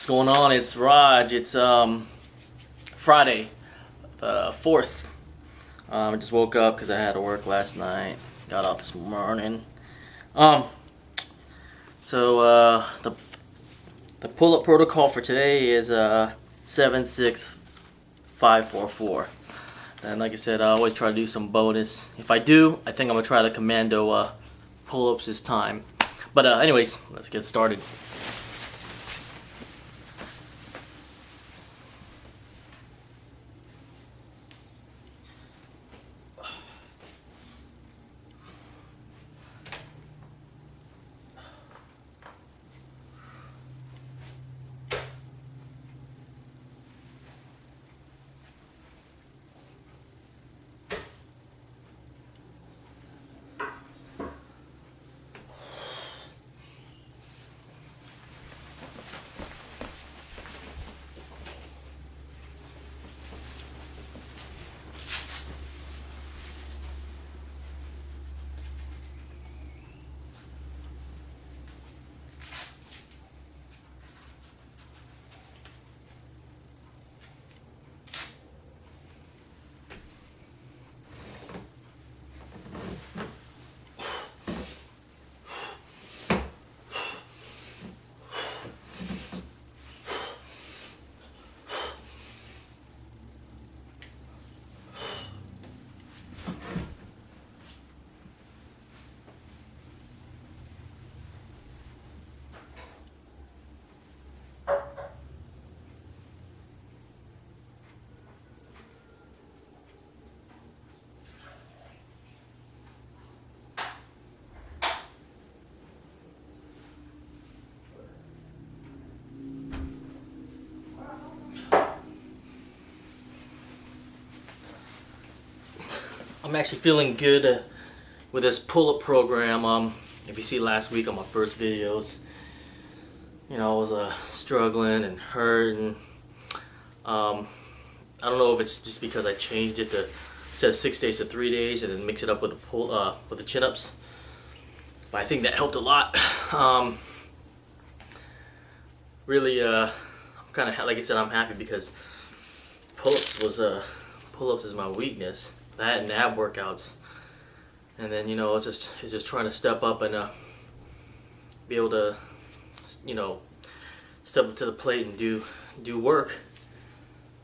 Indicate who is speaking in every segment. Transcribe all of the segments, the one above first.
Speaker 1: What's going on? It's Raj. It's Friday, the 4th. I just woke up because I had to work last night. Got off this morning. The pull-up protocol for today is 76544. And like I said, I always try to do some bonus. If I do, I think I'm gonna try the Commando pull-ups this time. But anyways, let's get started. I'm actually feeling good with this pull-up program. If you see last week on my first videos, you know, I was struggling and hurting. I don't know if it's just because I changed it to instead of 6 days to 3 days and then mix it up with the chin-ups, but I think that helped a lot. Really, I'm kind of, like I said, I'm happy because pull-ups is my weakness. That and ab workouts, and then, you know, it's just trying to step up and be able to, you know, step up to the plate and do work.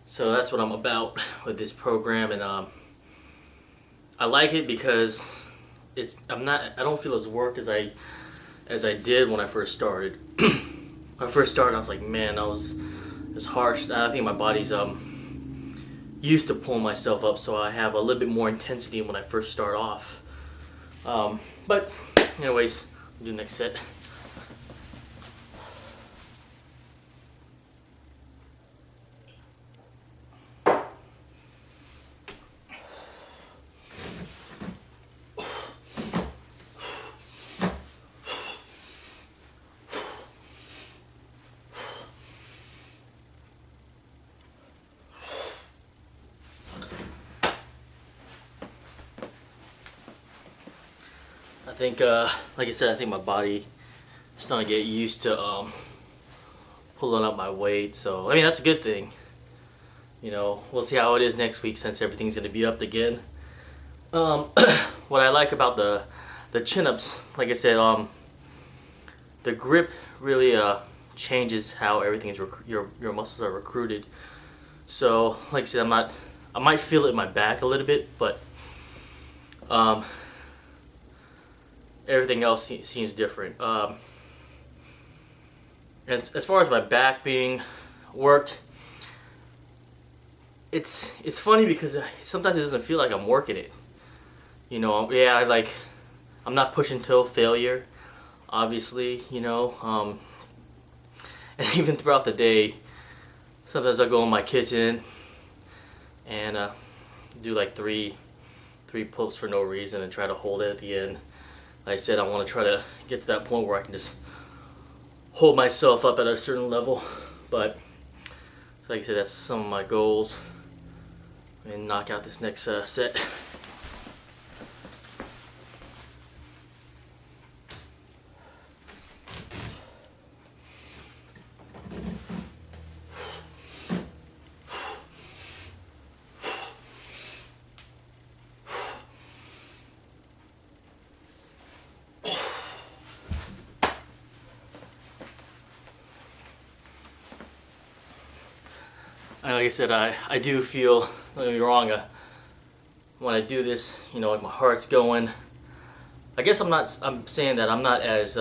Speaker 1: So that's what I'm about with this program, and I like it because I don't feel as worked as I did when I first started. When I first started, I was like, man, it's harsh. I think my body's used to pull myself up, so I have a little bit more intensity when I first start off. But anyways, I'll do the next set. I think, like I said, I think my body is starting to get used to pulling up my weight. So, I mean, that's a good thing. You know, we'll see how it is next week since everything's going to be up again. What I like about the chin-ups, like I said, the grip really changes how everything is your muscles are recruited. So, like I said, I might feel it in my back a little bit, but everything else seems different. And as far as my back being worked, it's funny because sometimes it doesn't feel like I'm working it. You know, yeah, I'm not pushing till failure, obviously, you know. And even throughout the day, sometimes I go in my kitchen and do like three pull-ups for no reason and try to hold it at the end. Like I said, I want to try to get to that point where I can just hold myself up at a certain level. But like I said, that's some of my goals. And knock out this next set. like I said, I do feel, don't get me wrong, when I do this, you know, like my heart's going. I guess I'm saying that I'm not as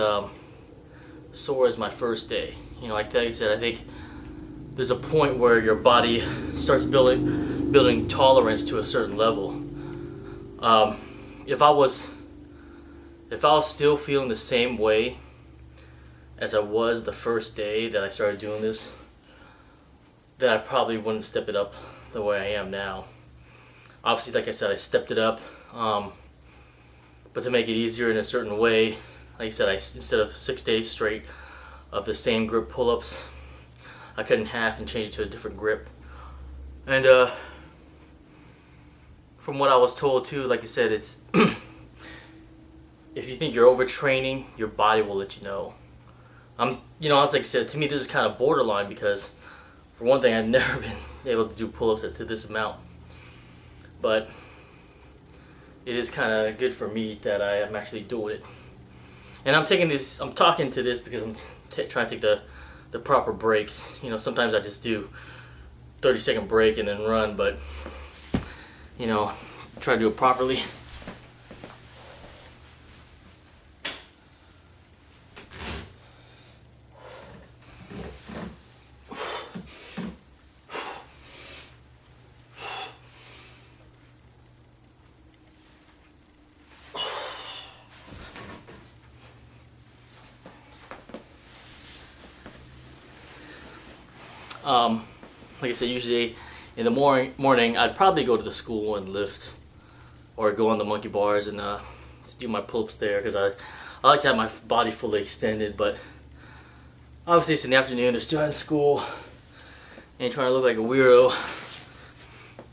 Speaker 1: sore as my first day. You know, like I said, I think there's a point where your body starts building tolerance to a certain level. If I was still feeling the same way as I was the first day that I started doing this, then I probably wouldn't step it up the way I am now. Obviously, like I said, I stepped it up, but to make it easier in a certain way, like I said, instead of 6 days straight of the same grip pull-ups, I cut in half and changed it to a different grip. And from what I was told too, like I said, it's if you think you're overtraining, your body will let you know. You know, like I said, to me this is kind of borderline because, for one thing, I've never been able to do pull-ups to this amount. But it is kind of good for me that I am actually doing it. And I'm talking to this because I'm trying to take the proper breaks. You know, sometimes I just do 30-second break and then run, but you know, try to do it properly. Like I said, usually in the morning I'd probably go to the school and lift or go on the monkey bars and just do my pull-ups there because I like to have my body fully extended. But obviously it's in the afternoon, they're still in school and trying to look like a weirdo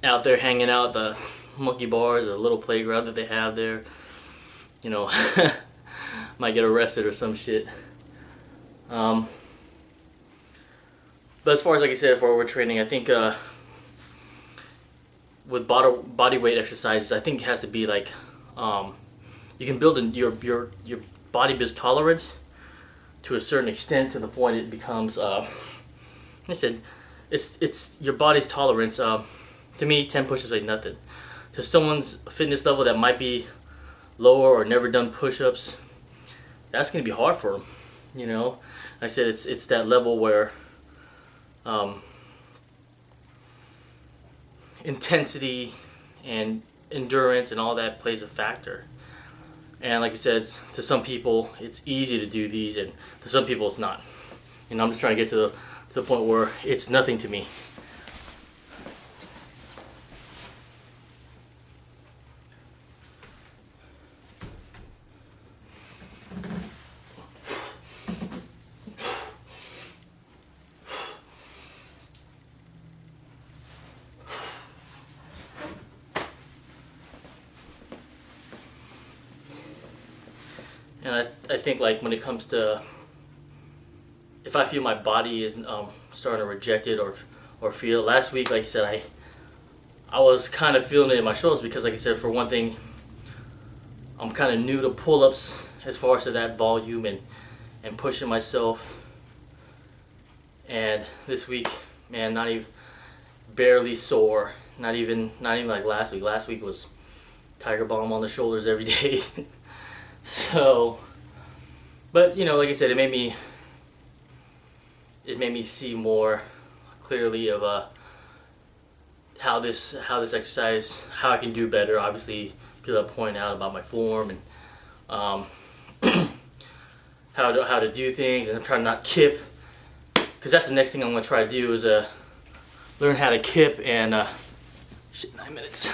Speaker 1: out there hanging out the monkey bars or the little playground that they have there. You know, might get arrested or some shit. But as far as, like I said, for overtraining, I think with body weight exercises, I think it has to be like you can build your body builds tolerance to a certain extent to the point it becomes. I said, it's your body's tolerance. To me, 10 push-ups like nothing. To someone's fitness level that might be lower or never done push-ups, that's gonna be hard for them. You know, like I said, it's that level where intensity and endurance and all that plays a factor. And like I said, to some people it's easy to do these, and to some people it's not. And I'm just trying to get to the point where it's nothing to me. And I think, like, when it comes to, if I feel my body is starting to reject it or feel, last week, like I said, I was kind of feeling it in my shoulders because, like I said, for one thing, I'm kind of new to pull-ups as far as to that volume and pushing myself. And this week, man, not even, barely sore. Not even like last week. Last week was tiger balm on the shoulders every day. So, but you know, like I said, it made me see more clearly of how this exercise, how I can do better. Obviously, people have pointed out about my form and how to do things, and I'm trying to not kip, because that's the next thing I'm gonna try to do is learn how to kip. And shit, 9 minutes.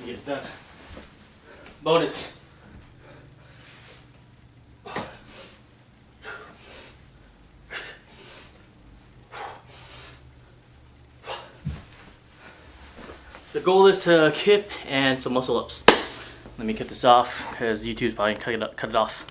Speaker 1: Get it done. Bonus. The goal is to kip and some muscle ups. Let me cut this off because YouTube's probably cut it off.